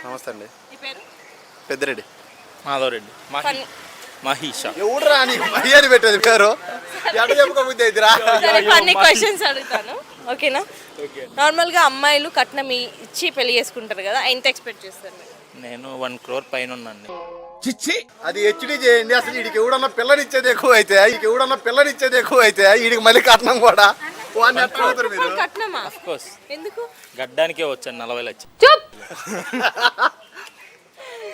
నమస్తే అండి. మీ పేరు? పెద్దిరెడ్డి. మాధవరెడ్డి. మహీషా. ఎవడురా నీకు మర్యాద పెట్టేది పేరు? ఎట చెప్పుకోబుద్ది అయిద్దిరా? సరే కొన్ని క్వశ్చన్స్ అడుగుతాను, ఓకేనా? నార్మల్గా అమ్మాయిలు కట్నం ఇచ్చి పెళ్లి చేసుకుంటారు కదా, ఎంత ఎక్స్పెక్ట్ చేస్తారు మీరు? నేను 1 crore పైన ఉన్నాను. అది హెచ్డి చేయండి. అసలు వీడికి ఎవడన్నా పిల్లనిచ్చేది ఎక్కువ అయితే వీడికి మళ్ళీ కట్నం కూడా వాడిని ఎట్లా అవుతారు మీరు? కట్నమా? Of course. ఎందుకు? గడ్డానికే వచ్చాను 40 లక్షలు. చూప్.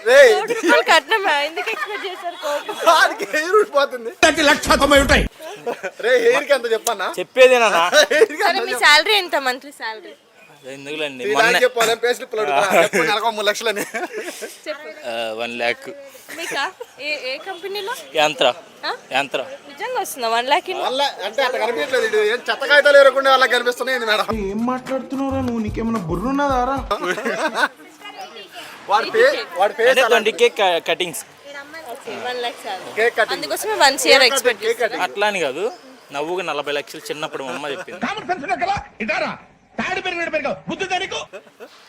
రేయ్, 1 కోటి రూపాయలు కట్నమా? ఎందుకు ఎక్స్పెక్ట్ చేశారు? వాడికి హెయిర్ ఊడిపోతుంది. రే హెయిర్ కి ఎంత చెప్పన్నా? చెప్పేదేనా? సరే మీ శాలరీ ఎంత? మంత్లీ శాలరీ ఎందుకులేండి, చెప్పాలి. పేస్ట్ నెలకు 3 లక్షలని చెప్పు. 1 lakh. మీకా? ఏ కంపెనీలో? యంత్ర. నిజంగా వస్తుందా 1 lakh? అంటే అట్లా కనిపించలేదు. ఇది ఏం చెత్త కాగితాలు ఎరకుండా వాళ్ళకి కనిపిస్తున్నాయి మేడం. ఏం మాట్లాడుతున్నారా నువ్వు? నీకేమన్నా బుర్రున్నదారా? వాడి face 20k cuttings. 1 lakh salary. Cake cutting. అందుకోసమే 1 year ఎక్స్పెక్ట్ చేస్తారు. అట్లా అని కాదు, నవ్వుగా 40 లక్షలు చిన్నప్పుడు మా అమ్మ చెప్పింది.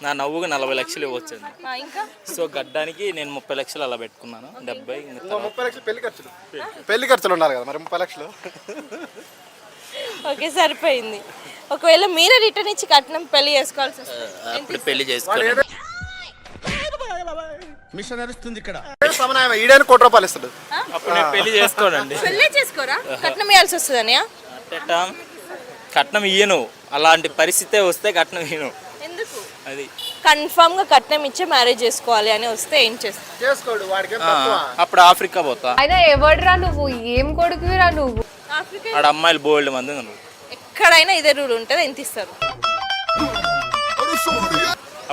నా నవ్వుగా 40 లక్షలు ఇవ్వచ్చు. ఇంకా సో గడ్డానికి నేను 30 లక్షలు అలా పెట్టుకున్నాను. 70 30 లక్షలు పెళ్లి ఖర్చులు ఉండాలి కదా మరి. 30 లక్షలు ఓకే, సరిపోయింది. ఒకవేళ మీరే రిటర్న్ ఇచ్చి కట్నం పెళ్లి చేసుకోవాల్సి వస్తుంది, అప్పుడు పెళ్లి చేసుకోవాలి. మిషన్ నడుస్తుంది ఇక్కడ. సమన్వయం ఈడని 1 కోటి రూపాయలు ఇస్తాడు. అప్పుడు నేను పెళ్లి చేసుకోనండి. పెళ్లి చేసుకోరా? కట్నం ఇవ్వాల్సి వస్తుందని? కట్నం ఇయ్యను. అలాంటి పరిస్థితే వస్తే కట్నం ఇయ్యను. ఎందుకు? అది కన్ఫర్మ్ గా కట్నం ఇచ్చే మ్యారేజ్ చేసుకోవాలి అని వస్తే ఏం చేస్తావు? చేసుకోడు వాడికి. అప్పుడు ఆఫ్రికా పోతా. అయినా ఎవడురా నువ్వు? ఏం కొడుకురా నువ్వు? ఆఫ్రికా ఆడ అమ్మాయిలు బోల్డ్ మంది ఉన్నారు. ఎక్కడైనా ఇదే రూల్ ఉంటుంది. ఎంత ఇస్తారు?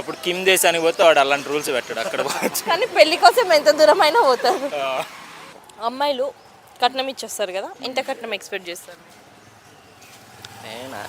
అప్పుడు కిమ్ దేశానికి పోతే వాడు అలాంటి రూల్స్ పెట్టాడు. అక్కడ కానీ పెళ్లి కోసం ఎంత దూరమైనా పోతారు. అమ్మాయిలు కట్నం ఇచ్చేస్తారు కదా, ఎంత కట్నం ఎక్స్పెక్ట్ చేస్తారు? నేనా